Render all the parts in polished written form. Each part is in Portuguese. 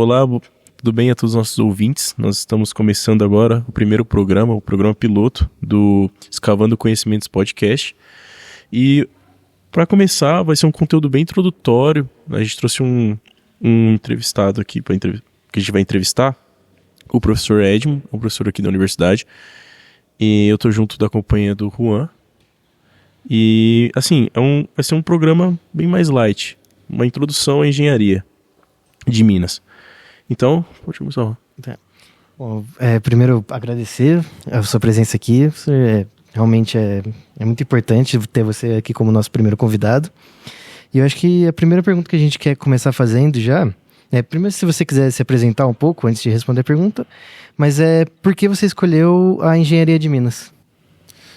Olá, tudo bem a todos os nossos ouvintes? Nós estamos começando agora o primeiro programa, o programa piloto do Escavando Conhecimentos Podcast. E para começar, vai ser um conteúdo bem introdutório. A gente trouxe um entrevistado aqui que a gente vai entrevistar, o professor Edmo, um professor aqui da universidade. E eu tô junto da companhia do Juan. E, assim, vai ser um programa bem mais light, uma introdução à engenharia de Minas. Então, pode começar. Bom, primeiro agradecer a sua presença aqui. Realmente é muito importante ter você aqui como nosso primeiro convidado. E eu acho que a primeira pergunta que a gente quer começar fazendo já primeiro, se você quiser se apresentar um pouco antes de responder a pergunta, mas por que você escolheu a engenharia de Minas?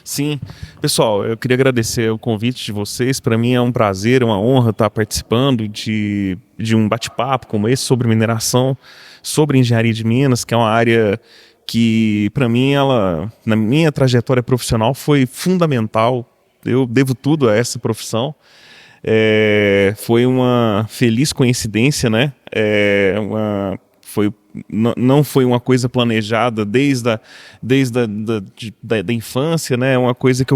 Sim, pessoal, eu queria agradecer o convite de vocês. Para mim é um prazer, uma honra estar participando de um bate-papo como esse sobre mineração, sobre engenharia de Minas, que é uma área que, para mim, ela, na minha trajetória profissional, foi fundamental. Eu devo tudo a essa profissão. Foi uma feliz coincidência, né? Não foi uma coisa planejada desde a infância, né? Uma coisa que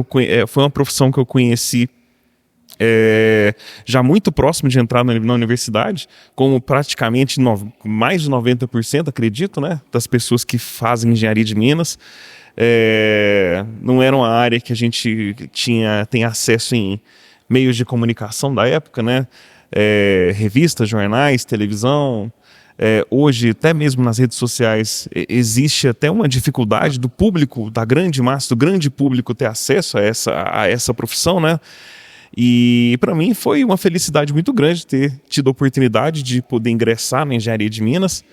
foi uma profissão que eu conheci já muito próximo de entrar na universidade, como praticamente mais de 90%, acredito, né? Das pessoas que fazem engenharia de Minas. Não era uma área que a gente tem acesso em meios de comunicação da época, né? Revistas, jornais, televisão. Hoje, até mesmo nas redes sociais, existe até uma dificuldade do público, da grande massa, do grande público ter acesso a essa profissão, né? E para mim foi uma felicidade muito grande ter tido a oportunidade de poder ingressar na engenharia de Minas.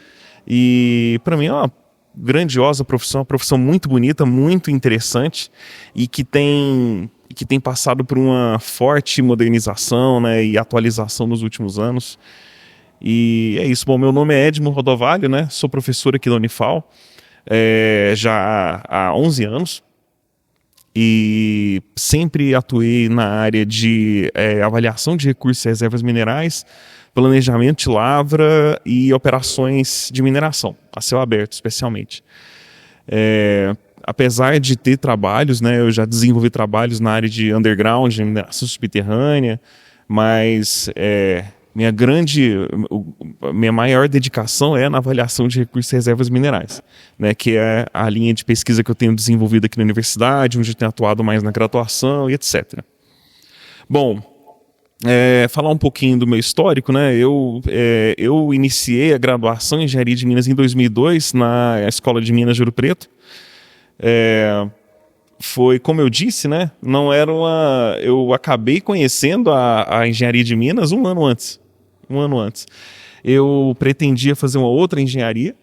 E para mim é uma grandiosa profissão, uma profissão muito bonita, muito interessante e que tem passado por uma forte modernização, né, e atualização nos últimos anos. E é isso. Bom, meu nome é Edmo Rodovalho, né? Sou professor aqui da Unifal já há 11 anos e sempre atuei na área de avaliação de recursos e reservas minerais, planejamento de lavra e operações de mineração, a céu aberto especialmente. Apesar de ter trabalhos, né, eu já desenvolvi trabalhos na área de underground, de mineração subterrânea, mas minha maior dedicação é na avaliação de recursos e reservas minerais, né, que é a linha de pesquisa que eu tenho desenvolvido aqui na universidade, onde eu tenho atuado mais na graduação e etc. Bom, falar um pouquinho do meu histórico, né? Eu iniciei a graduação em Engenharia de Minas em 2002 na Escola de Minas de Ouro Preto. Foi, como eu disse, né? Eu acabei conhecendo a Engenharia de Minas um ano antes. Eu pretendia fazer uma outra engenharia,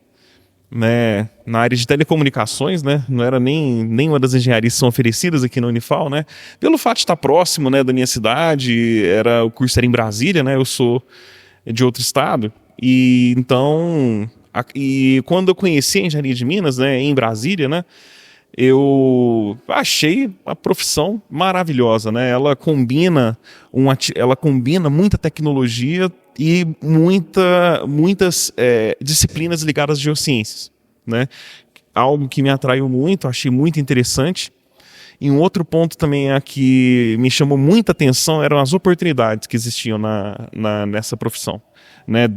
né, na área de telecomunicações, né? Não era nem uma das engenharias que são oferecidas aqui na Unifal, né? Pelo fato de estar próximo, né, da minha cidade, o curso era em Brasília, né? Eu sou de outro estado. E então, quando eu conheci a Engenharia de Minas, né, em Brasília, né, eu achei a profissão maravilhosa, né? Ela combina muita tecnologia e muitas disciplinas ligadas às geociências, né? Algo que me atraiu muito, achei muito interessante. E um outro ponto também que me chamou muita atenção eram as oportunidades que existiam nessa profissão, né?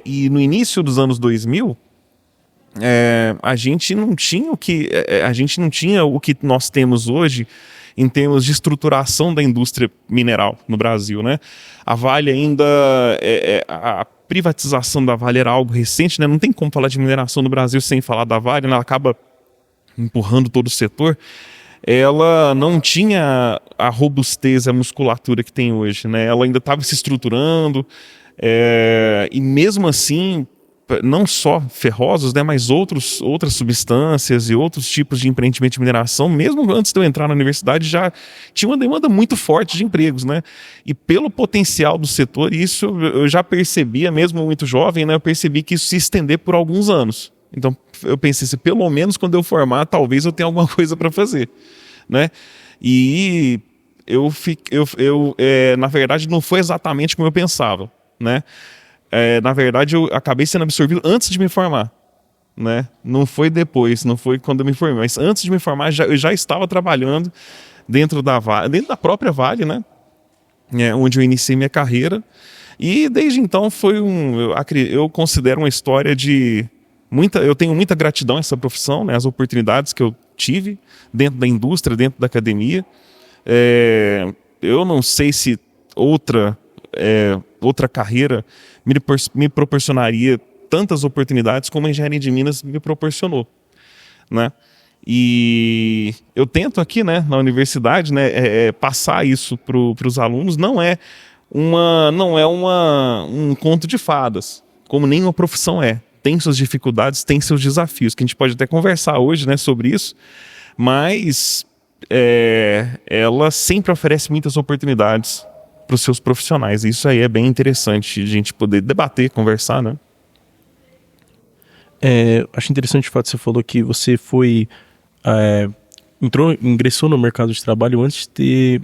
E no início dos anos 2000, a gente não tinha o que nós temos hoje em termos de estruturação da indústria mineral no Brasil, né? A Vale ainda, a privatização da Vale era algo recente, né? Não tem como falar de mineração no Brasil sem falar da Vale, né? Ela acaba empurrando todo o setor. Ela não tinha a robustez, a musculatura que tem hoje, né? Ela ainda estava se estruturando, e mesmo assim, não só ferrosos, né, mas outras substâncias e outros tipos de empreendimento de mineração, mesmo antes de eu entrar na universidade, já tinha uma demanda muito forte de empregos, né? E pelo potencial do setor, isso eu já percebia, mesmo muito jovem, né, eu percebi que isso se estender por alguns anos. Então eu pensei, se pelo menos quando eu formar, talvez eu tenha alguma coisa para fazer, né? E na verdade não foi exatamente como eu pensava, né? na verdade, eu acabei sendo absorvido antes de me formar, né? Não foi depois, não foi quando eu me formei, mas antes de me formar, eu já estava trabalhando dentro da própria Vale, né? Onde eu iniciei minha carreira. E desde então eu considero uma história de eu tenho muita gratidão a essa profissão, né? As oportunidades que eu tive dentro da indústria, dentro da academia. Eu não sei se outra carreira me proporcionaria tantas oportunidades como a engenharia de Minas me proporcionou, né? E eu tento aqui, né, na universidade, né, passar isso para os alunos. Não é um conto de fadas, como nenhuma profissão é. Tem suas dificuldades, tem seus desafios, que a gente pode até conversar hoje, né, sobre isso, mas ela sempre oferece muitas oportunidades para os seus profissionais. E isso aí é bem interessante a gente poder debater, conversar, né? Acho interessante o fato que você falou que você ingressou no mercado de trabalho antes de ter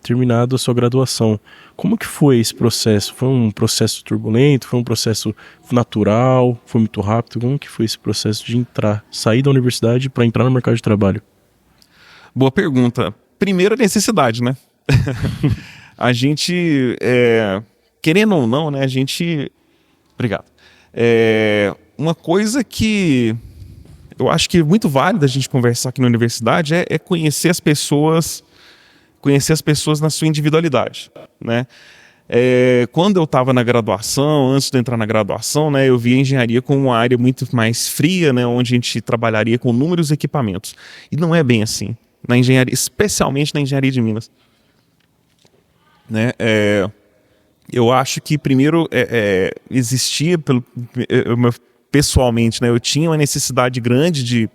terminado a sua graduação. Como que foi esse processo? Foi um processo turbulento? Foi um processo natural? Foi muito rápido? Como que foi esse processo de sair da universidade para entrar no mercado de trabalho? Boa pergunta. Primeiro, a necessidade, né? A gente, querendo ou não, né? Obrigado. Uma coisa que eu acho que é muito válida a gente conversar aqui na universidade é conhecer as pessoas na sua individualidade, né? Quando eu estava na graduação, antes de entrar na graduação, né, eu vi a engenharia como uma área muito mais fria, né, onde a gente trabalharia com números e equipamentos. E não é bem assim, na engenharia, especialmente na engenharia de Minas. Né? Eu acho que primeiro existia, pessoalmente, né, eu tinha uma necessidade grande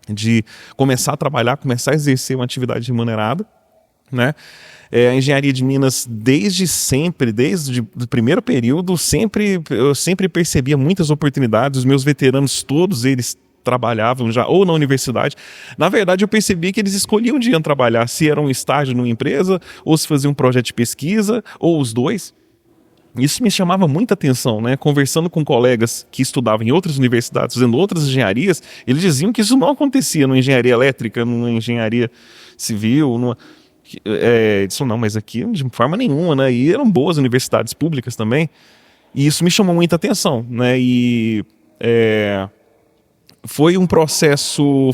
de começar a trabalhar, começar a exercer uma atividade remunerada, né? A engenharia de Minas, desde o primeiro período, eu sempre percebia muitas oportunidades. Os meus veteranos, todos eles trabalhavam já ou na universidade. Na verdade, eu percebi que eles escolhiam onde iam trabalhar, se era um estágio numa empresa, ou se fazia um projeto de pesquisa, ou os dois. Isso me chamava muita atenção, né? Conversando com colegas que estudavam em outras universidades, fazendo outras engenharias, eles diziam que isso não acontecia numa engenharia elétrica, numa engenharia civil, isso não, mas aqui de forma nenhuma, né? E eram boas universidades públicas também. E isso me chamou muita atenção, né? E foi um processo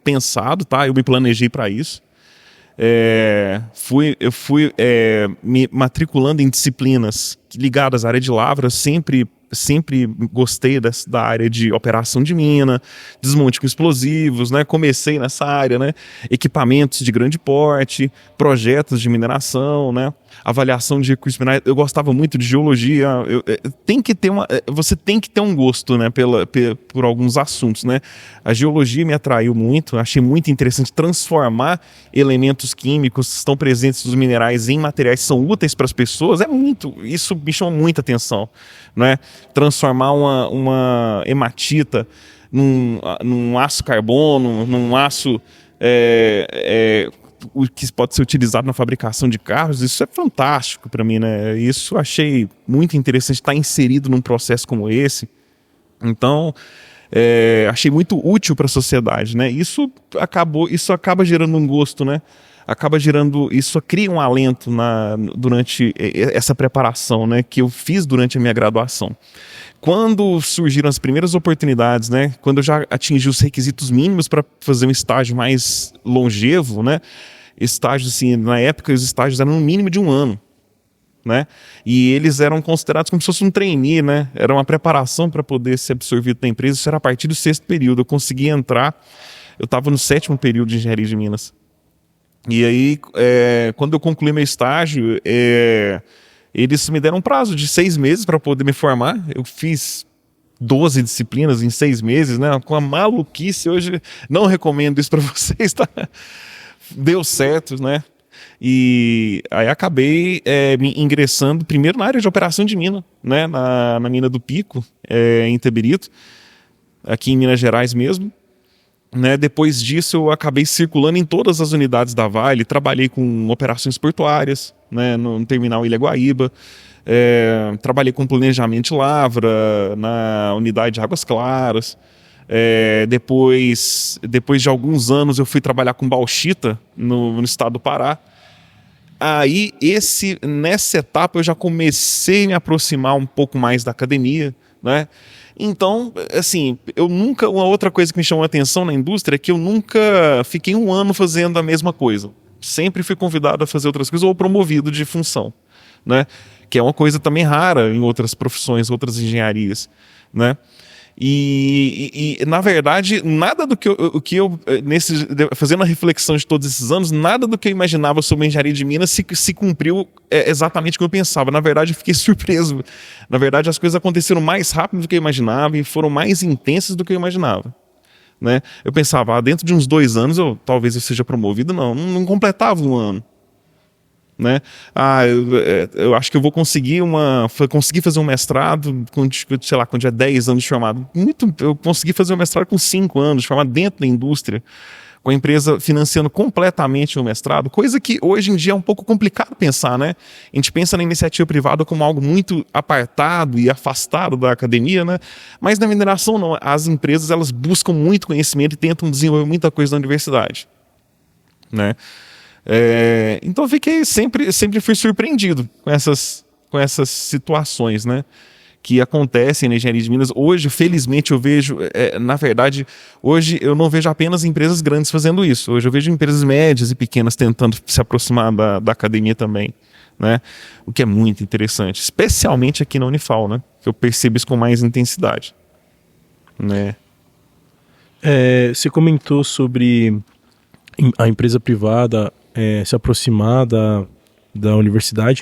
pensado, tá? Eu me planejei para isso. Eu fui me matriculando em disciplinas ligadas à área de lavra. Sempre gostei da área de operação de mina, desmonte com explosivos, né? Comecei nessa área, né? Equipamentos de grande porte, projetos de mineração, né? Avaliação de recursos minerais. Eu gostava muito de geologia. Você tem que ter um gosto, né? Por alguns assuntos, né? A geologia me atraiu muito. Achei muito interessante transformar elementos químicos que estão presentes nos minerais em materiais que são úteis para as pessoas. Isso me chamou muita atenção, né? Transformar uma hematita num aço carbono, num aço que pode ser utilizado na fabricação de carros. Isso é fantástico para mim, né? Isso achei muito interessante estar inserido num processo como esse. Então, achei muito útil para a sociedade, né? Isso acaba gerando um gosto, né? Isso cria um alento durante essa preparação, né, que eu fiz durante a minha graduação. Quando surgiram as primeiras oportunidades, né, quando eu já atingi os requisitos mínimos para fazer um estágio mais longevo, né, estágios, assim, na época os estágios eram no mínimo de 1 ano, né, e eles eram considerados como se fosse um trainee, né, era uma preparação para poder ser absorvido na empresa. Isso era a partir do 6º período. Eu consegui entrar, eu estava no 7º período de engenharia de Minas. E aí, quando eu concluí meu estágio, eles me deram um prazo de 6 meses para poder me formar. Eu fiz 12 disciplinas em 6 meses, né? Com a maluquice. Hoje não recomendo isso para vocês, tá? Deu certo, né? E aí acabei me ingressando primeiro na área de operação de mina, né? Na mina do Pico, em Itabirito, aqui em Minas Gerais mesmo. Né, depois disso eu acabei circulando em todas as unidades da Vale, trabalhei com operações portuárias, né, no terminal Ilha Guaíba. Trabalhei com planejamento de lavra na unidade de Águas Claras. Depois de alguns anos eu fui trabalhar com bauxita no estado do Pará. Aí nessa etapa eu já comecei a me aproximar um pouco mais da academia, né? Então, assim, uma outra coisa que me chamou a atenção na indústria é que eu nunca fiquei um ano fazendo a mesma coisa. Sempre fui convidado a fazer outras coisas ou promovido de função, né? Que é uma coisa também rara em outras profissões, outras engenharias, né? E na verdade, nada do que eu fazendo a reflexão de todos esses anos, nada do que eu imaginava sobre a engenharia de Minas se cumpriu exatamente como eu pensava. Na verdade, eu fiquei surpreso. Na verdade, as coisas aconteceram mais rápido do que eu imaginava e foram mais intensas do que eu imaginava, né? Eu pensava, dentro de uns 2 anos talvez eu seja promovido. Não completava um ano, né? Eu acho que eu vou conseguir fazer um mestrado com, sei lá, quando tiver 10 anos de formado. Eu consegui fazer um mestrado com 5 anos de formado dentro da indústria, com a empresa financiando completamente o mestrado, coisa que hoje em dia é um pouco complicado pensar, né? A gente pensa na iniciativa privada como algo muito apartado e afastado da academia, né? Mas na mineração não. As empresas, elas buscam muito conhecimento e tentam desenvolver muita coisa na universidade, né? Então eu sempre fui surpreendido com essas situações, né, que acontecem na engenharia de Minas. Hoje, felizmente, eu vejo, na verdade, hoje eu não vejo apenas empresas grandes fazendo isso. Hoje eu vejo empresas médias e pequenas tentando se aproximar da academia também, né, o que é muito interessante, especialmente aqui na Unifal, né, que eu percebo isso com mais intensidade, né. Você comentou sobre a empresa privada se aproximar da universidade.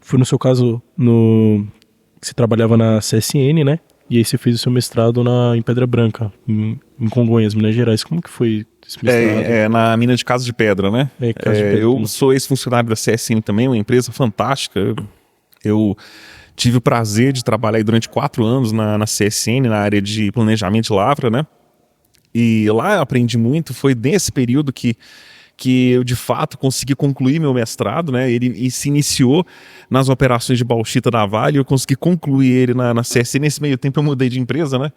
Foi no seu caso que você trabalhava na CSN, né? E aí você fez o seu mestrado em Pedra Branca, em Congonhas, Minas Gerais. Como que foi esse mestrado? Na mina de Casa de Pedra, né? Casa de Pedra. Eu sou ex-funcionário da CSN também, uma empresa fantástica. Eu tive o prazer de trabalhar aí durante 4 anos na CSN, na área de planejamento de lavra, né? E lá eu aprendi muito. Foi nesse período que eu de fato consegui concluir meu mestrado, né? Ele se iniciou nas operações de bauxita da Vale, eu consegui concluir ele na CSN. Nesse meio tempo eu mudei de empresa, né?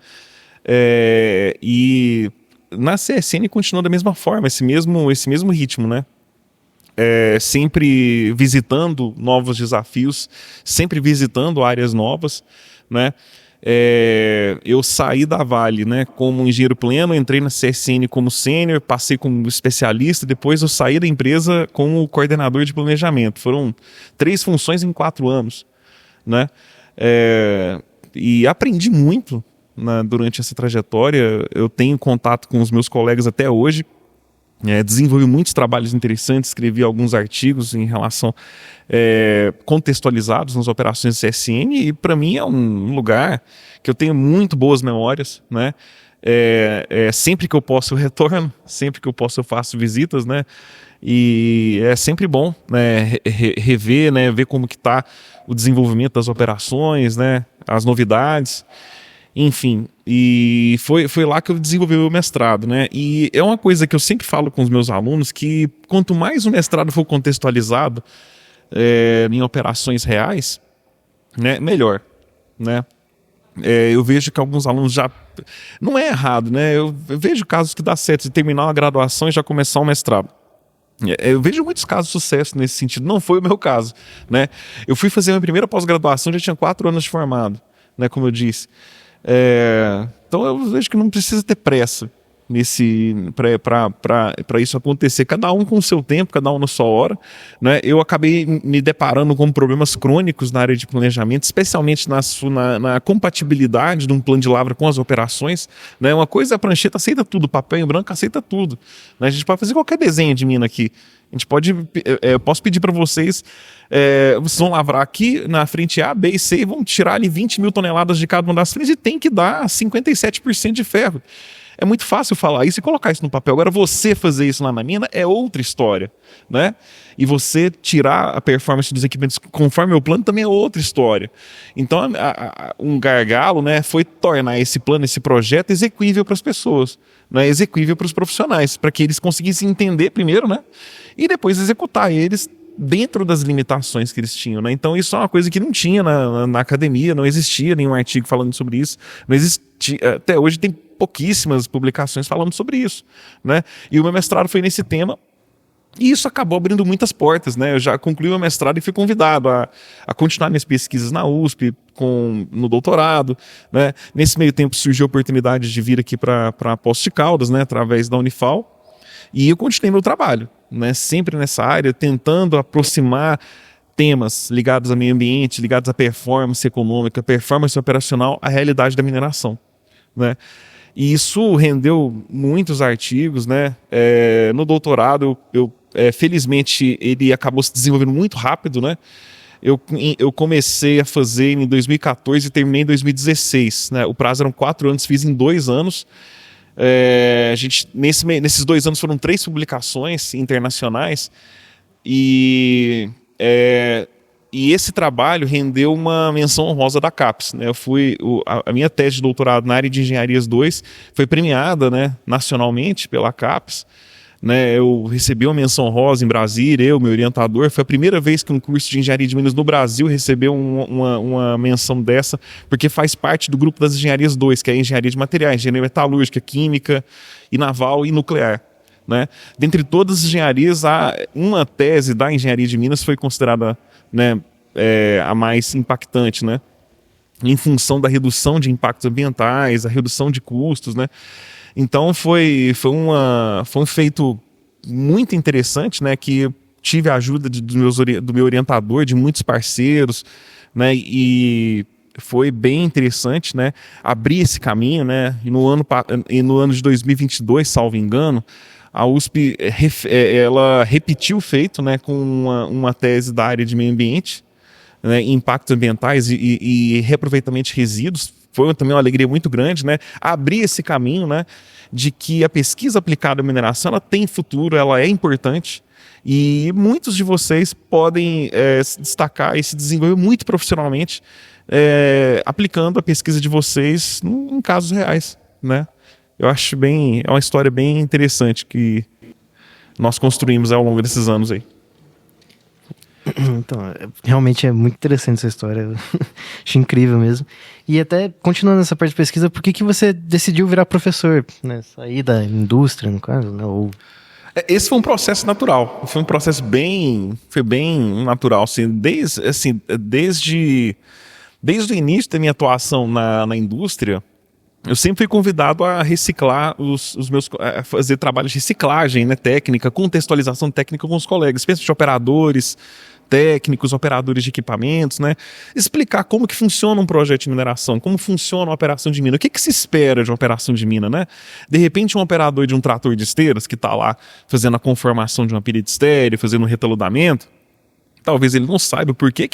E na CSN continuou da mesma forma, esse mesmo ritmo, né? Sempre visitando novos desafios, sempre visitando áreas novas, né? Eu saí da Vale, né, como engenheiro pleno, entrei na CSN como sênior, passei como especialista, depois eu saí da empresa como coordenador de planejamento. Foram 3 funções em 4 anos, né? E aprendi muito, né, durante essa trajetória. Eu tenho contato com os meus colegas até hoje. Desenvolvi muitos trabalhos interessantes, escrevi alguns artigos em relação contextualizados nas operações do CSN, e para mim é um lugar que eu tenho muito boas memórias, né? Sempre que eu posso eu retorno, sempre que eu posso eu faço visitas, né? E é sempre bom, né, rever, né, ver como que está o desenvolvimento das operações, né, as novidades. Enfim, e foi lá que eu desenvolvi o mestrado, né? E é uma coisa que eu sempre falo com os meus alunos, que quanto mais o mestrado for contextualizado em operações reais, né, melhor, né? Eu vejo que alguns alunos já... Não é errado, né? Eu vejo casos que dá certo de terminar uma graduação e já começar um mestrado. Eu vejo muitos casos de sucesso nesse sentido. Não foi o meu caso, né? Eu fui fazer a minha primeira pós-graduação, já tinha 4 anos de formado, né? Como eu disse. Então eu vejo que não precisa ter pressa para isso acontecer. Cada um com o seu tempo, cada um na sua hora, né? Eu acabei me deparando com problemas crônicos na área de planejamento, especialmente na compatibilidade de um plano de lavra com as operações, né? Uma coisa, a prancheta aceita tudo, papel em branco aceita tudo, né? A gente pode fazer qualquer desenho de mina aqui. A gente pode, eu posso pedir para vocês, vocês vão lavrar aqui na frente A, B e C e vão tirar ali 20 mil toneladas de cada uma das frentes e tem que dar 57% de ferro. É muito fácil falar isso e colocar isso no papel. Agora, você fazer isso lá na mina é outra história, né? E você tirar a performance dos equipamentos conforme o plano também é outra história. Então, um gargalo, né, foi tornar esse plano, esse projeto exequível para as pessoas, né? Exequível para os profissionais, para que eles conseguissem entender primeiro, né? E depois executar eles dentro das limitações que eles tinham, né? Então isso é uma coisa que não tinha na academia, não existia nenhum artigo falando sobre isso, não existia, até hoje tem pouquíssimas publicações falando sobre isso, né? E o meu mestrado foi nesse tema, e isso acabou abrindo muitas portas, né? Eu já concluí o meu mestrado e fui convidado a continuar minhas pesquisas na USP, no doutorado, né? Nesse meio tempo surgiu a oportunidade de vir aqui para Poços de Caldas, né? Através da Unifal, e eu continuei meu trabalho, né? Sempre nessa área, tentando aproximar temas ligados ao meio ambiente, ligados à performance econômica, performance operacional, à realidade da mineração, né? E isso rendeu muitos artigos, né? No doutorado, felizmente, ele acabou se desenvolvendo muito rápido, né? Eu comecei a fazer em 2014 e terminei em 2016, né? O prazo eram 4 anos, fiz em 2 anos. Nesses 2 anos foram 3 publicações internacionais e esse trabalho rendeu uma menção honrosa da CAPES, né? A minha tese de doutorado na área de Engenharias 2 foi premiada, né, nacionalmente pela CAPES, né? Eu recebi uma menção honrosa em Brasília, meu orientador. Foi a primeira vez que um curso de Engenharia de Minas no Brasil recebeu uma menção dessa, porque faz parte do grupo das Engenharias 2, que é a Engenharia de Materiais, Engenharia Metalúrgica, Química e Naval e Nuclear, né? Dentre todas as engenharias, uma tese da Engenharia de Minas foi considerada, né, a mais impactante, né? Em função da redução de impactos ambientais, a redução de custos, né? Então foi um feito muito interessante, né? Que tive a ajuda do meu orientador, de muitos parceiros, né? E foi bem interessante, né? Abrir esse caminho, né? E no ano de 2022, salvo engano, a USP ela repetiu o feito, né? Com uma tese da área de meio ambiente, né, impactos ambientais e reaproveitamento de resíduos. Foi também uma alegria muito grande, né? Abrir esse caminho, né, de que a pesquisa aplicada à mineração ela tem futuro, ela é importante e muitos de vocês podem se destacar e se desenvolver muito profissionalmente aplicando a pesquisa de vocês em casos reais, né? Eu acho é uma história bem interessante que nós construímos ao longo desses anos aí. Então, realmente é muito interessante essa história. Acho incrível mesmo. E até, continuando essa parte de pesquisa, por que você decidiu virar professor, né? Sair da indústria, no caso, né? Esse foi um processo natural. Foi um processo bem natural. Assim, desde o início da minha atuação na indústria, eu sempre fui convidado a reciclar a fazer trabalhos de reciclagem, né, técnica, contextualização técnica com os colegas, especialmente operadores, técnicos, operadores de equipamentos, né? Explicar como que funciona um projeto de mineração, como funciona uma operação de mina, o que se espera de uma operação de mina, né? De repente um operador de um trator de esteiras que está lá fazendo a conformação de uma pilha de estéreo, fazendo um retaludamento, talvez ele não saiba por que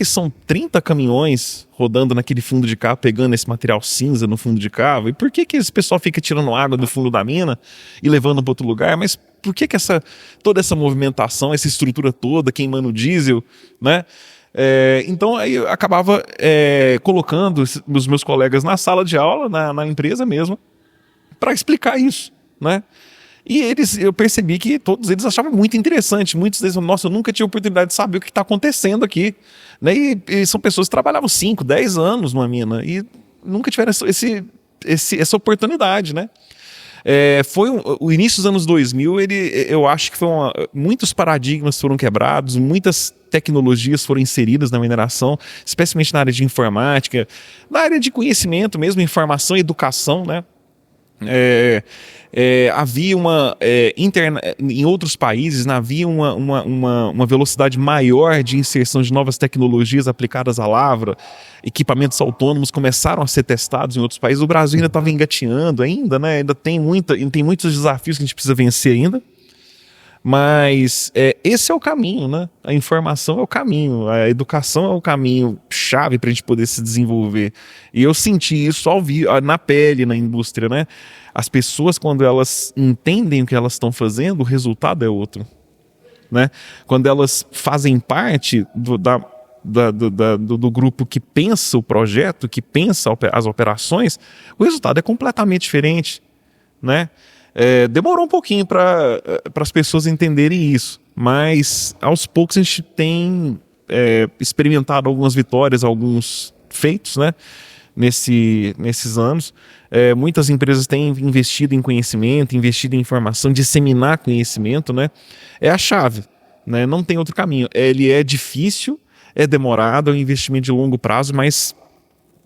são 30 caminhões rodando naquele fundo de cava, pegando esse material cinza no fundo de cava, e por que esse pessoal fica tirando água do fundo da mina e levando para outro lugar, mas por que toda essa movimentação, essa estrutura toda, queimando diesel, né? Então aí eu acabava colocando os meus colegas na sala de aula, na empresa mesmo, para explicar isso, né? E eu percebi que todos eles achavam muito interessante. Muitos deles falaram, nossa, eu nunca tive a oportunidade de saber o que está acontecendo aqui, né? E são pessoas que trabalhavam 5, 10 anos numa mina e nunca tiveram essa oportunidade, né? O início dos anos 2000, eu acho que muitos paradigmas foram quebrados, muitas tecnologias foram inseridas na mineração, especialmente na área de informática, na área de conhecimento mesmo, informação e educação, né? Havia em outros países havia uma velocidade maior de inserção de novas tecnologias aplicadas à lavra, equipamentos autônomos começaram a ser testados em outros países. O Brasil ainda estava engateando ainda, né? Ainda tem muitos desafios que a gente precisa vencer ainda, mas esse é o caminho, né? A informação é o caminho, a educação é o caminho chave para a gente poder se desenvolver. E eu senti isso na pele, na indústria, né? As pessoas, quando elas entendem o que elas estão fazendo, o resultado é outro, né? Quando elas fazem parte do grupo que pensa o projeto, que pensa as operações, o resultado é completamente diferente, né? Demorou um pouquinho para as pessoas entenderem isso, mas aos poucos a gente tem experimentado algumas vitórias, alguns feitos, né, nesses anos. Muitas empresas têm investido em conhecimento, investido em informação, disseminar conhecimento, né, é a chave, né, não tem outro caminho. Ele é difícil, é demorado, é um investimento de longo prazo, mas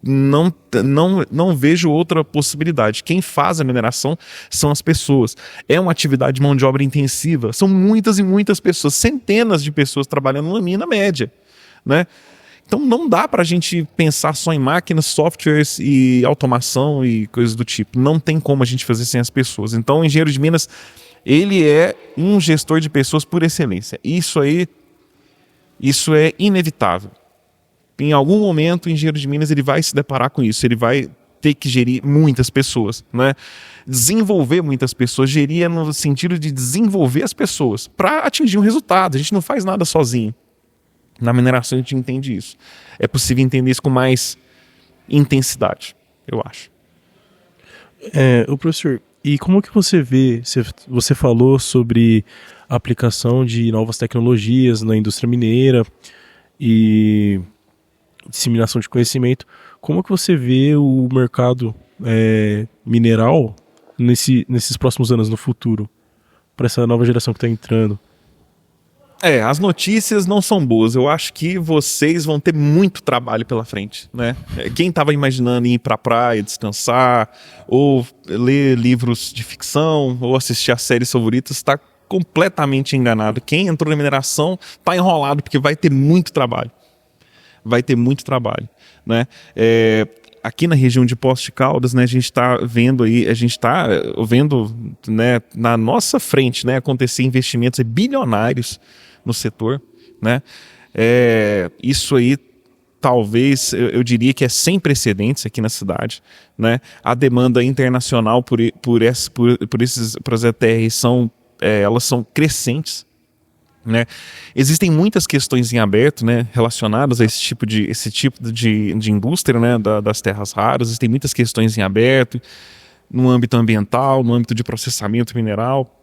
não vejo outra possibilidade. Quem faz a mineração são as pessoas. É uma atividade de mão de obra intensiva. São muitas e muitas pessoas, centenas de pessoas trabalhando numa mina média, né? Então não dá para a gente pensar só em máquinas, softwares e automação e coisas do tipo. Não tem como a gente fazer sem as pessoas. Então o engenheiro de minas, ele é um gestor de pessoas por excelência. Isso é inevitável. Em algum momento, o engenheiro de minas ele vai se deparar com isso, ele vai ter que gerir muitas pessoas, né? Desenvolver muitas pessoas, gerir no sentido de desenvolver as pessoas para atingir um resultado. A gente não faz nada sozinho. Na mineração a gente entende isso. É possível entender isso com mais intensidade, eu acho. O professor, e como que você vê, você falou sobre a aplicação de novas tecnologias na indústria mineira e disseminação de conhecimento, como que você vê o mercado mineral nesses próximos anos, no futuro, para essa nova geração que está entrando? As notícias não são boas. Eu acho que vocês vão ter muito trabalho pela frente, né? Quem estava imaginando ir para a praia, descansar, ou ler livros de ficção, ou assistir a séries favoritas, está completamente enganado. Quem entrou na mineração está enrolado, porque vai ter muito trabalho. Vai ter muito trabalho, né? Aqui na região de Poços de Caldas, né, a gente está vendo, né, na nossa frente, né, acontecer investimentos bilionários no setor, né? Isso aí talvez eu diria que é sem precedentes aqui na cidade, né? A demanda internacional por as ETRs elas são crescentes, né? Existem muitas questões em aberto, né, relacionadas a esse tipo de indústria, né, das terras raras. Existem muitas questões em aberto no âmbito ambiental, no âmbito de processamento mineral,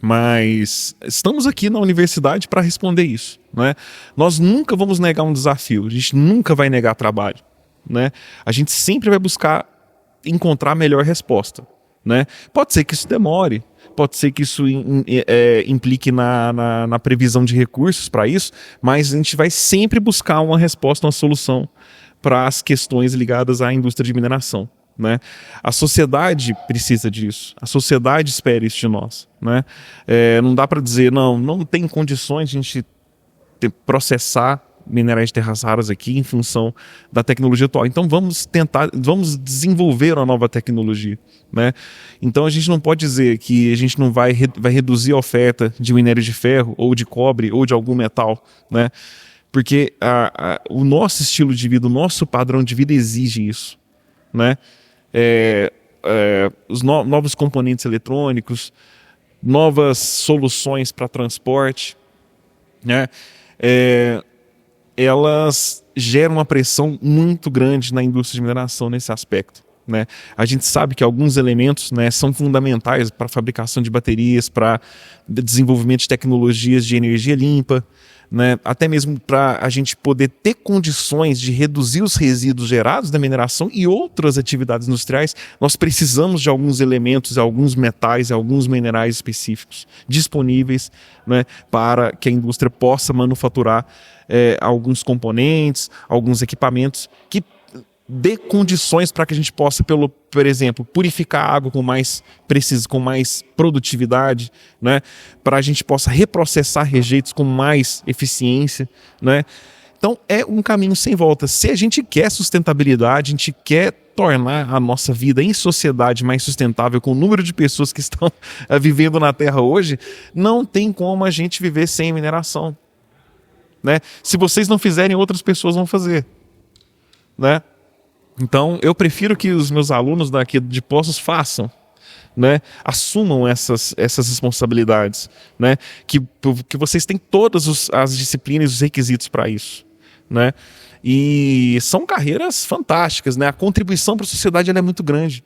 mas estamos aqui na universidade para responder isso, né? Nós nunca vamos negar um desafio, a gente nunca vai negar trabalho, né? A gente sempre vai buscar encontrar a melhor resposta, né? Pode ser que isso demore, pode ser que isso implique na previsão de recursos para isso, mas a gente vai sempre buscar uma resposta, uma solução para as questões ligadas à indústria de mineração, né? A sociedade precisa disso, a sociedade espera isso de nós, né? Não dá para dizer, não tem condições de a gente processar minerais de terras raras aqui em função da tecnologia atual. Então vamos desenvolver uma nova tecnologia, né? Então a gente não pode dizer que a gente não vai reduzir a oferta de minério de ferro ou de cobre ou de algum metal, né? Porque o nosso estilo de vida, o nosso padrão de vida exige isso, né? Os novos componentes eletrônicos, novas soluções para transporte, né? Elas geram uma pressão muito grande na indústria de mineração nesse aspecto, né? A gente sabe que alguns elementos, né, são fundamentais para a fabricação de baterias, para desenvolvimento de tecnologias de energia limpa, né? Até mesmo para a gente poder ter condições de reduzir os resíduos gerados da mineração e outras atividades industriais, nós precisamos de alguns elementos, alguns metais, alguns minerais específicos disponíveis, né, para que a indústria possa manufaturar alguns componentes, alguns equipamentos que dê condições para que a gente possa, por exemplo, purificar a água com mais precisão, com mais produtividade, né? Para a gente possa reprocessar rejeitos com mais eficiência, né? Então é um caminho sem volta. Se a gente quer sustentabilidade, a gente quer tornar a nossa vida em sociedade mais sustentável com o número de pessoas que estão vivendo na Terra hoje, não tem como a gente viver sem mineração, né? Se vocês não fizerem, outras pessoas vão fazer, né? Então, eu prefiro que os meus alunos daqui de Poços façam, né? Assumam essas responsabilidades, né? Que vocês têm todas as disciplinas e os requisitos para isso, né? E são carreiras fantásticas, né? A contribuição para a sociedade ela é muito grande,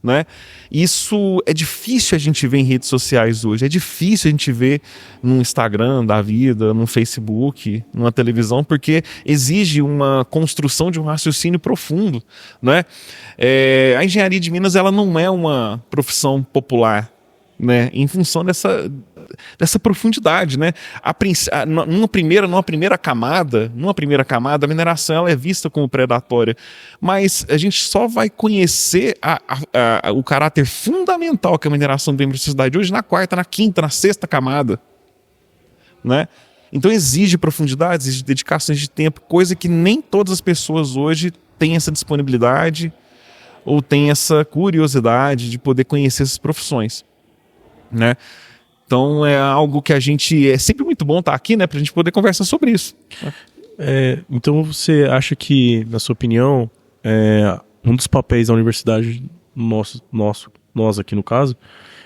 né? Isso é difícil a gente ver em redes sociais hoje, é difícil a gente ver no Instagram da vida, no Facebook, numa televisão, porque exige uma construção de um raciocínio profundo, né? A engenharia de Minas, ela não é uma profissão popular, né? Em função dessa profundidade, né? Numa primeira camada, a mineração ela é vista como predatória, mas a gente só vai conhecer o caráter fundamental que a mineração tem para a sociedade hoje na quarta, na quinta, na sexta camada, né? Então exige profundidade, exige dedicação, exige tempo, coisa que nem todas as pessoas hoje têm essa disponibilidade ou têm essa curiosidade de poder conhecer essas profissões, né? Então é algo que é sempre muito bom estar aqui, né, para a gente poder conversar sobre isso. Então você acha que, na sua opinião, um dos papéis da universidade, nós aqui no caso,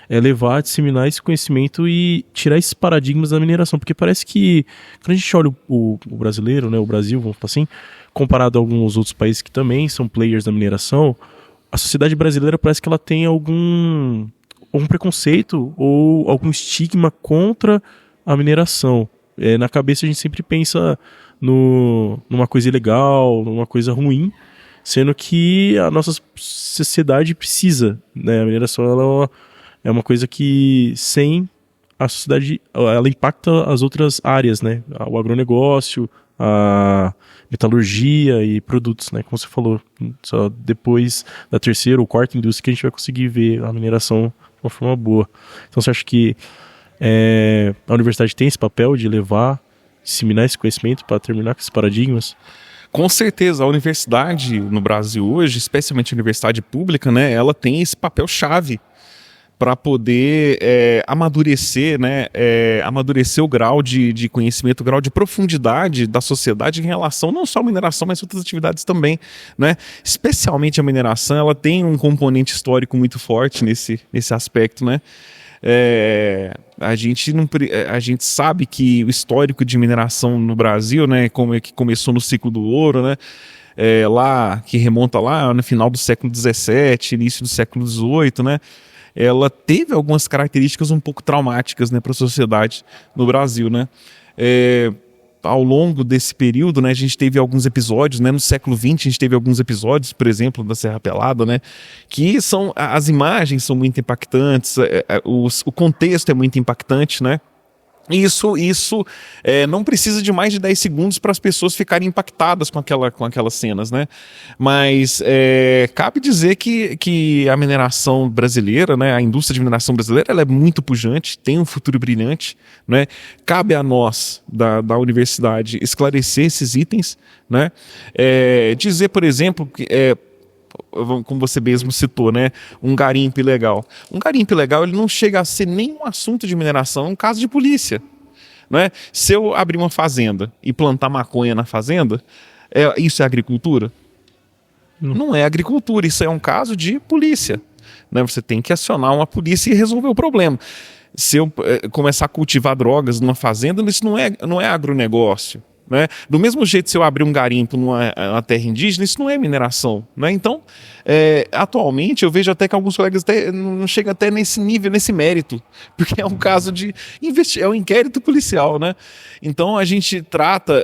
é levar, disseminar esse conhecimento e tirar esses paradigmas da mineração? Porque parece que, quando a gente olha o brasileiro, né, o Brasil, vamos falar assim, comparado a alguns outros países que também são players da mineração, a sociedade brasileira parece que ela tem algum preconceito ou algum estigma contra a mineração. Na cabeça a gente sempre pensa numa coisa ilegal, numa coisa ruim, sendo que a nossa sociedade precisa, né? A mineração ela é uma coisa que sem a sociedade ela impacta as outras áreas, né? O agronegócio, a metalurgia e produtos, né? Como você falou, só depois da terceira ou quarta indústria que a gente vai conseguir ver a mineração de uma forma boa. Então você acha que a universidade tem esse papel de levar, disseminar esse conhecimento para terminar com esses paradigmas? Com certeza, a universidade no Brasil hoje, especialmente a universidade pública, né, ela tem esse papel-chave para poder amadurecer, né, amadurecer o grau de conhecimento, o grau de profundidade da sociedade em relação não só à mineração, mas outras atividades também, né? Especialmente a mineração, ela tem um componente histórico muito forte nesse aspecto, né? A gente sabe que o histórico de mineração no Brasil, né, como é que começou no ciclo do ouro, né? Lá que remonta lá no final do século XVII, início do século XVIII, né? Ela teve algumas características um pouco traumáticas, né, para a sociedade no Brasil, né? Ao longo desse período, né, a gente teve alguns episódios, né, no século XX a gente teve alguns episódios, por exemplo, da Serra Pelada, né, que as imagens são muito impactantes, o contexto é muito impactante, né? Isso não precisa de mais de 10 segundos para as pessoas ficarem impactadas com aquelas cenas, né? Mas cabe dizer que a mineração brasileira, né, a indústria de mineração brasileira, ela é muito pujante, tem um futuro brilhante, né? Cabe a nós, da universidade, esclarecer esses itens, né? Dizer, por exemplo, que como você mesmo citou, né, um garimpo ilegal. Um garimpo ilegal ele não chega a ser nem um assunto de mineração, é um caso de polícia, né? Se eu abrir uma fazenda e plantar maconha na fazenda, isso é agricultura? Não é agricultura, isso é um caso de polícia, né? Você tem que acionar uma polícia e resolver o problema. Se eu começar a cultivar drogas numa fazenda, isso não é agronegócio, né? Do mesmo jeito, se eu abrir um garimpo numa terra indígena, isso não é mineração, né? Então, atualmente eu vejo até que alguns colegas não chegam até nesse nível, nesse mérito, porque é um caso de é um inquérito policial, né? Então a gente trata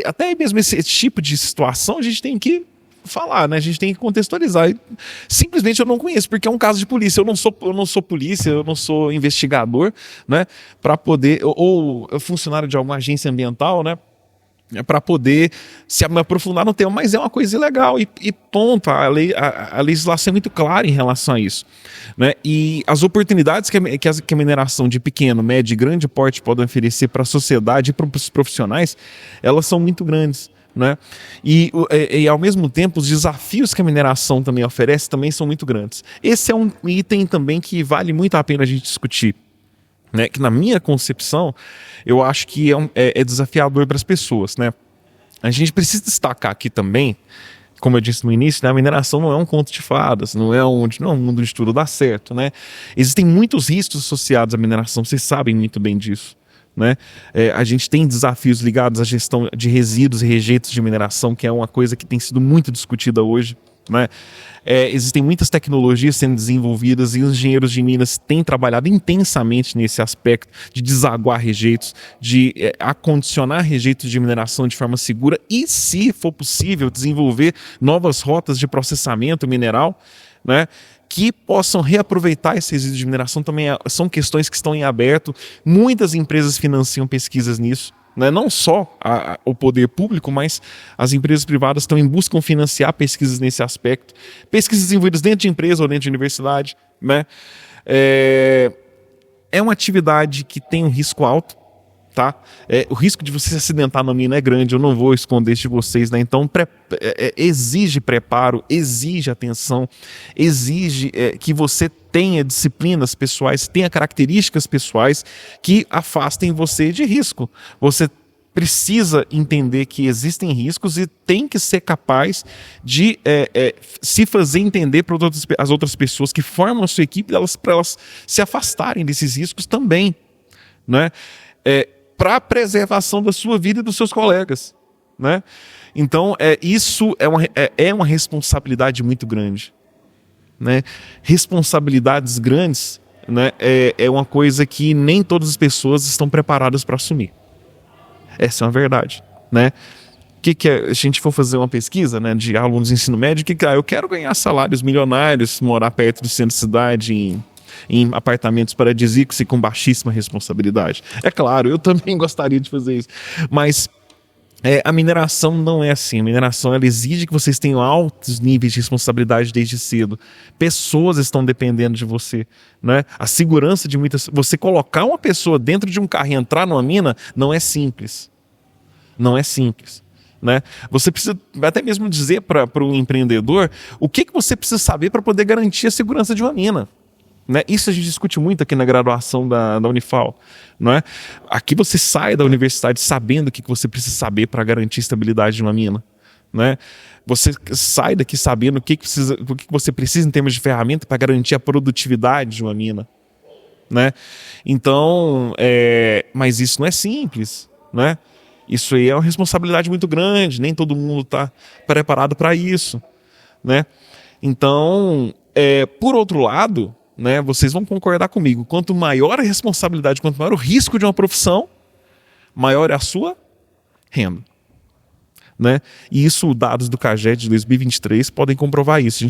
até mesmo esse tipo de situação a gente tem que falar, né? A gente tem que contextualizar. Simplesmente eu não conheço, porque é um caso de polícia. Eu não sou polícia, eu não sou investigador, né? Para poder, ou funcionário de alguma agência ambiental, né? Para poder se aprofundar no tema, mas é uma coisa ilegal e ponto. A legislação é muito clara em relação a isso, né? E as oportunidades que a mineração de pequeno, médio e grande porte pode oferecer para a sociedade e para os profissionais, elas são muito grandes, né? E ao mesmo tempo os desafios que a mineração também oferece também são muito grandes. Esse é um item também que vale muito a pena a gente discutir, né? Que na minha concepção eu acho que é desafiador para as pessoas, né? A gente precisa destacar aqui também, como eu disse no início, né? A mineração não é um conto de fadas, não é um mundo de tudo dá certo, né? Existem muitos riscos associados à mineração, vocês sabem muito bem disso, né? A gente tem desafios ligados à gestão de resíduos e rejeitos de mineração, que é uma coisa que tem sido muito discutida hoje, né? Existem muitas tecnologias sendo desenvolvidas e os engenheiros de Minas têm trabalhado intensamente nesse aspecto de desaguar rejeitos, de acondicionar rejeitos de mineração de forma segura e, se for possível, desenvolver novas rotas de processamento mineral, né, que possam reaproveitar esses resíduos de mineração. Também são questões que estão em aberto. Muitas empresas financiam pesquisas nisso. Né? Não só o poder público, mas as empresas privadas também buscam financiar pesquisas nesse aspecto. Pesquisas desenvolvidas dentro de empresa ou dentro de universidade. Né? É uma atividade que tem um risco alto. Tá? O risco de você se acidentar na mina é grande, eu não vou esconder isso de vocês, né? Então exige preparo, exige atenção, exige que você tenha disciplinas pessoais, tenha características pessoais que afastem você de risco. Você precisa entender que existem riscos e tem que ser capaz de se fazer entender para as outras pessoas que formam a sua equipe, para elas se afastarem desses riscos também, né? Para a preservação da sua vida e dos seus colegas, né? Então, isso é uma responsabilidade muito grande, né? Responsabilidades grandes, né, é uma coisa que nem todas as pessoas estão preparadas para assumir. Essa é uma verdade, né? Se a gente for fazer uma pesquisa, né, de alunos de ensino médio, eu quero ganhar salários milionários, morar perto do centro da cidade, em apartamentos paradisíacos e com baixíssima responsabilidade. É claro, eu também gostaria de fazer isso. Mas a mineração não é assim. A mineração, ela exige que vocês tenham altos níveis de responsabilidade desde cedo. Pessoas estão dependendo de você, né? A segurança de muitas... Você colocar uma pessoa dentro de um carro e entrar numa mina não é simples. Não é simples. Né? Você precisa até mesmo dizer para o empreendedor o que você precisa saber para poder garantir a segurança de uma mina. Né? Isso a gente discute muito aqui na graduação da Unifal. Não é? Aqui você sai da universidade sabendo o que você precisa saber para garantir a estabilidade de uma mina. Né? Você sai daqui sabendo o que você precisa em termos de ferramenta para garantir a produtividade de uma mina. Né? Então, mas isso não é simples. Né? Isso aí é uma responsabilidade muito grande, nem todo mundo está preparado para isso. Né? Então, por outro lado, né, vocês vão concordar comigo, quanto maior a responsabilidade, quanto maior o risco de uma profissão, maior é a sua renda. Né? E isso, dados do CAGED de 2023 podem comprovar isso. A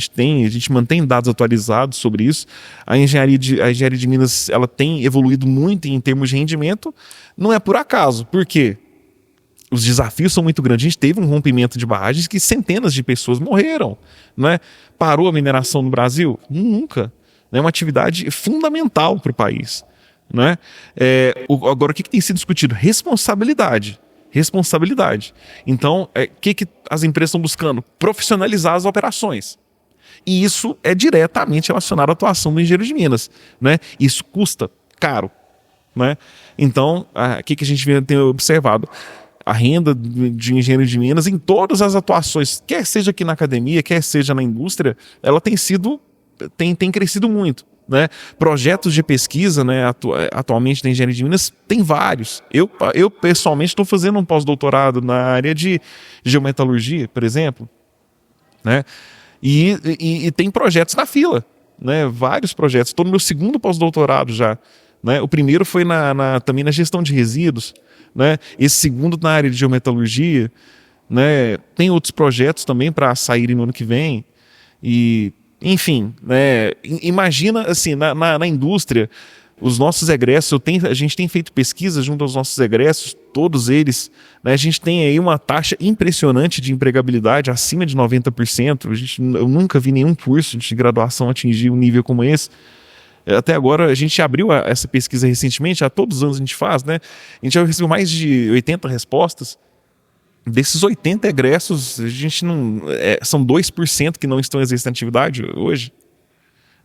gente mantém dados atualizados sobre isso. A engenharia de Minas, ela tem evoluído muito em termos de rendimento. Não é por acaso. Por quê? Os desafios são muito grandes. A gente teve um rompimento de barragens que centenas de pessoas morreram. Né? Parou a mineração no Brasil? Nunca. É uma atividade fundamental para o país. Né? Agora, o que tem sido discutido? Responsabilidade. Então, o que as empresas estão buscando? Profissionalizar as operações. E isso é diretamente relacionado à atuação do engenheiro de Minas. Né? Isso custa caro. Né? Então, o que a gente tem observado? A renda de engenheiro de Minas em todas as atuações, quer seja aqui na academia, quer seja na indústria, ela tem crescido muito. Né? Projetos de pesquisa, né, atualmente na engenharia de Minas tem vários. Eu pessoalmente estou fazendo um pós-doutorado na área de geometalurgia, por exemplo. Né? E tem projetos na fila. Né? Vários projetos. Estou no meu segundo pós-doutorado já. Né? O primeiro foi também na gestão de resíduos. Né? Esse segundo na área de geometalurgia. Né? Tem outros projetos também para saírem no ano que vem. E, enfim, né? Imagina assim, na indústria, os nossos egressos, a gente tem feito pesquisa junto aos nossos egressos, todos eles, né? A gente tem aí uma taxa impressionante de empregabilidade, acima de 90%. Eu nunca vi nenhum curso de graduação atingir um nível como esse. Até agora, a gente abriu essa pesquisa recentemente, há todos os anos a gente faz, né? A gente já recebeu mais de 80 respostas. Desses 80 egressos, a gente não, são 2% que não estão exercendo atividade hoje.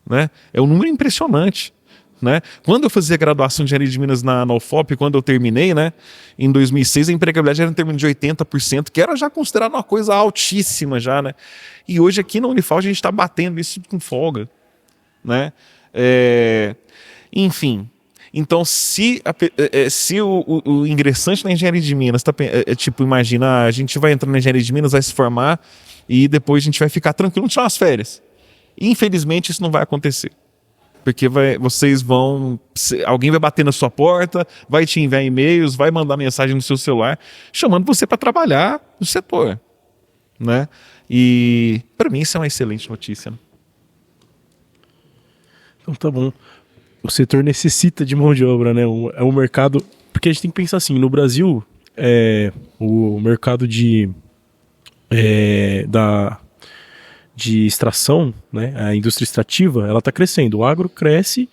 Né? É um número impressionante. Né? Quando eu fazia graduação de engenharia de Minas na UFOP, quando eu terminei, né, em 2006, a empregabilidade era em termos de 80%, que era já considerado uma coisa altíssima já, né? E hoje aqui na Unifal a gente está batendo isso com folga. Né? Enfim, Então, se o ingressante na engenharia de Minas, tipo, imagina, a gente vai entrar na engenharia de Minas, vai se formar e depois a gente vai ficar tranquilo, tirar as férias. Infelizmente, isso não vai acontecer. Porque alguém vai bater na sua porta, vai te enviar e-mails, vai mandar mensagem no seu celular, chamando você para trabalhar no setor, né? E para mim isso é uma excelente notícia, né? Então tá bom. O setor necessita de mão de obra, né? É um mercado... Porque a gente tem que pensar assim, no Brasil, o mercado de extração, né? A indústria extrativa, ela tá crescendo. O agro cresce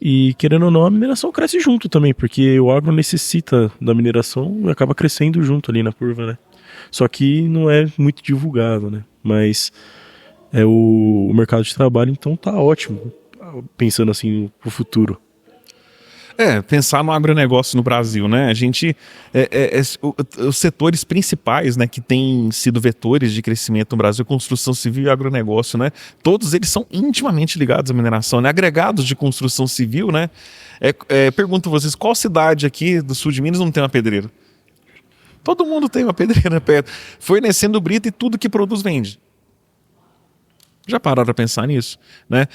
e, querendo ou não, a mineração cresce junto também, porque o agro necessita da mineração e acaba crescendo junto ali na curva, né? Só que não é muito divulgado, né? Mas o mercado de trabalho, então, tá ótimo, pensando assim pro futuro. Pensar no agronegócio no Brasil, né? A gente, os setores principais, né, que têm sido vetores de crescimento no Brasil, construção civil e agronegócio, né? Todos eles são intimamente ligados à mineração, né? Agregados de construção civil, né? Pergunto a vocês, qual cidade aqui do sul de Minas não tem uma pedreira? Todo mundo tem uma pedreira perto. Fornecendo brita e tudo que produz vende. Já pararam a pensar nisso, né?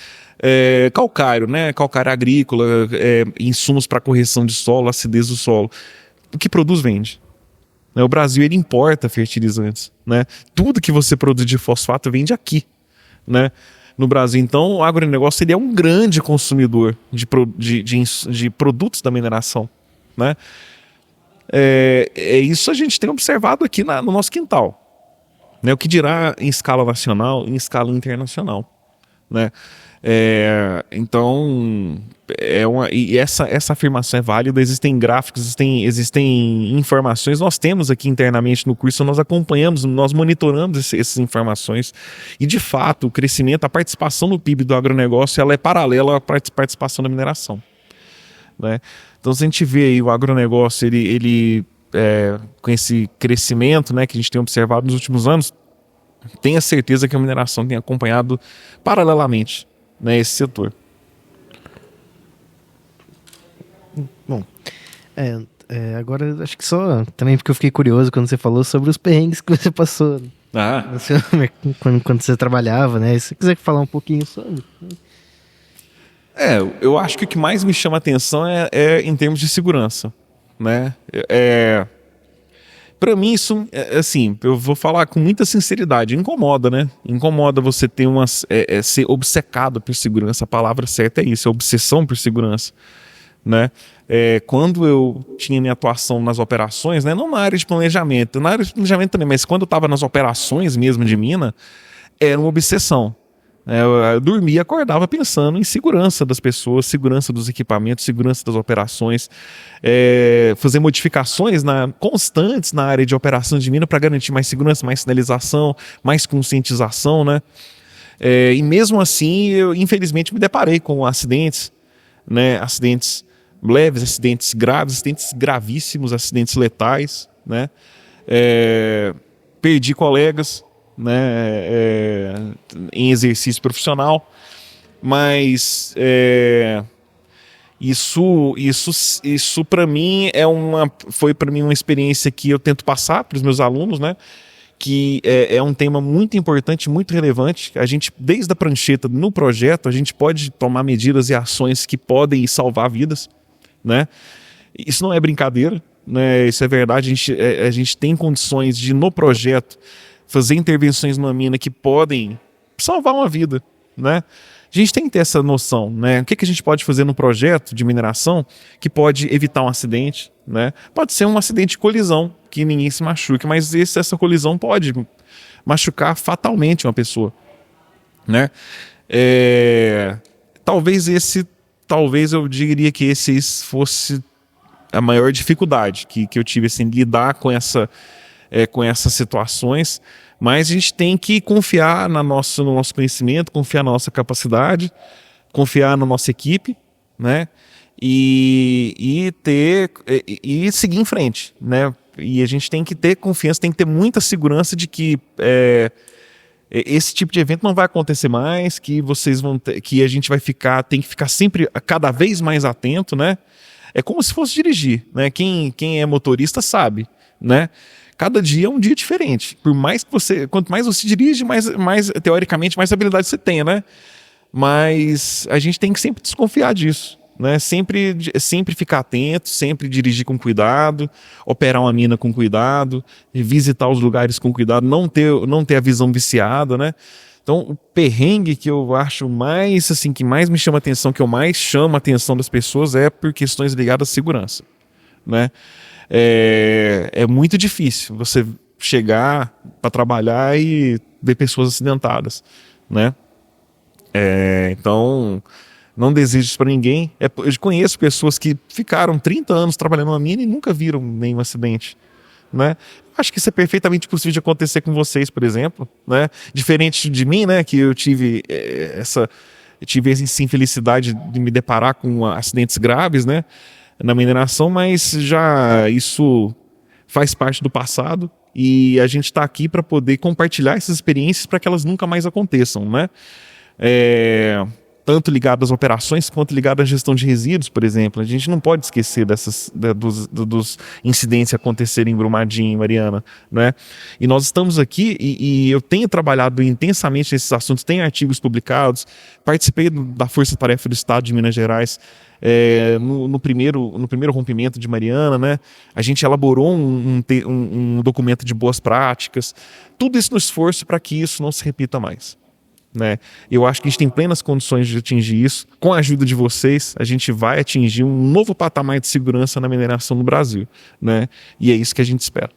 Calcário, né? Calcário agrícola, insumos para correção de solo, acidez do solo. O que produz, vende. O Brasil, ele importa fertilizantes, né? Tudo que você produz de fosfato vende aqui, né? No Brasil, então, o agronegócio, ele é um grande consumidor de produtos da mineração, né? Isso a gente tem observado aqui no nosso quintal. Né, o que dirá em escala nacional, em escala internacional, né? Então, essa afirmação é válida. Existem gráficos, existem informações. Nós temos aqui internamente no curso, nós acompanhamos, nós monitoramos essas informações. E, de fato, o crescimento, a participação no PIB do agronegócio, ela é paralela à participação da mineração, né? Então, se a gente vê aí o agronegócio, ele com esse crescimento, né, que a gente tem observado nos últimos anos, tenha certeza que a mineração tem acompanhado paralelamente, né, esse setor. Bom, agora acho que só também porque eu fiquei curioso quando você falou sobre os perrengues que você passou quando você trabalhava, né? Se você quiser falar um pouquinho sobre... Eu acho que o que mais me chama a atenção é em termos de segurança, né? Para mim isso, assim, eu vou falar com muita sinceridade, incomoda, né? Incomoda você ter ser obcecado por segurança. A palavra certa é isso, é obsessão por segurança, né? Quando eu tinha minha atuação nas operações, né? Não na área de planejamento, na área de planejamento também, mas quando eu estava nas operações mesmo de mina, era uma obsessão. Eu dormia e acordava pensando em segurança das pessoas, segurança dos equipamentos, segurança das operações, fazer modificações constantes na área de operação de mina para garantir mais segurança, mais sinalização, mais conscientização, né? E mesmo assim, eu infelizmente me deparei com acidentes, né? Acidentes leves, acidentes graves, acidentes gravíssimos, acidentes letais, né? Perdi colegas, né, em exercício profissional, mas isso para mim foi para mim uma experiência que eu tento passar para os meus alunos, né, que é um tema muito importante, muito relevante. A gente, desde a prancheta no projeto, a gente pode tomar medidas e ações que podem salvar vidas, né? Isso não é brincadeira, né? Isso é verdade. A gente tem condições de, no projeto, fazer intervenções numa mina que podem salvar uma vida, né? A gente tem que ter essa noção, né? O que a gente pode fazer no projeto de mineração que pode evitar um acidente, né? Pode ser um acidente de colisão, que ninguém se machuque, mas essa colisão pode machucar fatalmente uma pessoa, né? Talvez eu diria que esse fosse a maior dificuldade que eu tive, assim, lidar com essas situações, mas a gente tem que confiar no nosso conhecimento, confiar na nossa capacidade, confiar na nossa equipe, né? E seguir em frente, né? E a gente tem que ter confiança, tem que ter muita segurança de que esse tipo de evento não vai acontecer mais, que vocês vão ter, que a gente tem que ficar sempre cada vez mais atento, né? É como se fosse dirigir, né? Quem é motorista sabe, né? Cada dia é um dia diferente. Por mais que quanto mais você dirige, mais teoricamente mais habilidade você tem, né? Mas a gente tem que sempre desconfiar disso, né? Sempre ficar atento, sempre dirigir com cuidado, operar uma mina com cuidado, visitar os lugares com cuidado, não ter a visão viciada, né? Então, o perrengue que eu acho mais, assim, que mais me chama atenção, que eu mais chamo a atenção das pessoas é por questões ligadas à segurança, né? É muito difícil você chegar para trabalhar e ver pessoas acidentadas, né? Então, não desejo isso para ninguém. Eu conheço pessoas que ficaram 30 anos trabalhando numa mina e nunca viram nenhum acidente, né? Acho que isso é perfeitamente possível de acontecer com vocês, por exemplo, né? Diferente de mim, né? Que eu tive essa infelicidade de me deparar com acidentes graves, né? Na mineração, mas já isso faz parte do passado e a gente está aqui para poder compartilhar essas experiências para que elas nunca mais aconteçam, né? Tanto ligadas às operações quanto ligadas à gestão de resíduos, por exemplo. A gente não pode esquecer dos incidentes que acontecerem em Brumadinho, em Mariana, né? E nós estamos aqui e eu tenho trabalhado intensamente nesses assuntos, tenho artigos publicados, participei da Força Tarefa do Estado de Minas Gerais no primeiro rompimento de Mariana, né? A gente elaborou um documento de boas práticas, tudo isso no esforço para que isso não se repita mais, né? Eu acho que a gente tem plenas condições de atingir isso. Com a ajuda de vocês, a gente vai atingir um novo patamar de segurança na mineração no Brasil, né? E é isso que a gente espera.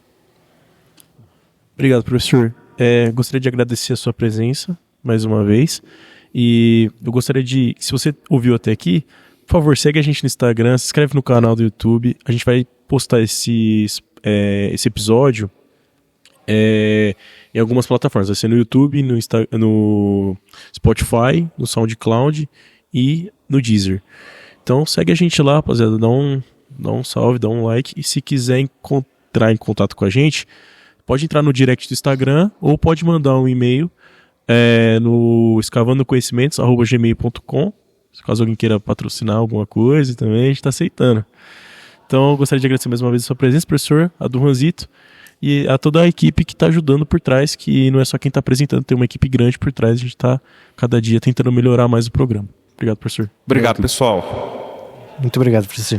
Obrigado, professor. Gostaria de agradecer a sua presença mais uma vez. E eu gostaria se você ouviu até aqui, por favor, segue a gente no Instagram, se inscreve no canal do YouTube. A gente vai postar esse episódio em algumas plataformas. Vai ser no YouTube, no Spotify, no SoundCloud e no Deezer. Então segue a gente lá, rapaziada. Dá um salve, dá um like. E se quiser entrar em contato com a gente, pode entrar no direct do Instagram ou pode mandar um e-mail no escavandoconhecimentos@gmail.com. Caso alguém queira patrocinar alguma coisa também, a gente está aceitando. Então eu gostaria de agradecer mais uma vez a sua presença, professor, a do Juanzito, e a toda a equipe que está ajudando por trás, que não é só quem está apresentando, tem uma equipe grande por trás, a gente está cada dia tentando melhorar mais o programa. Obrigado, professor. Obrigado, pessoal. Muito obrigado, professor.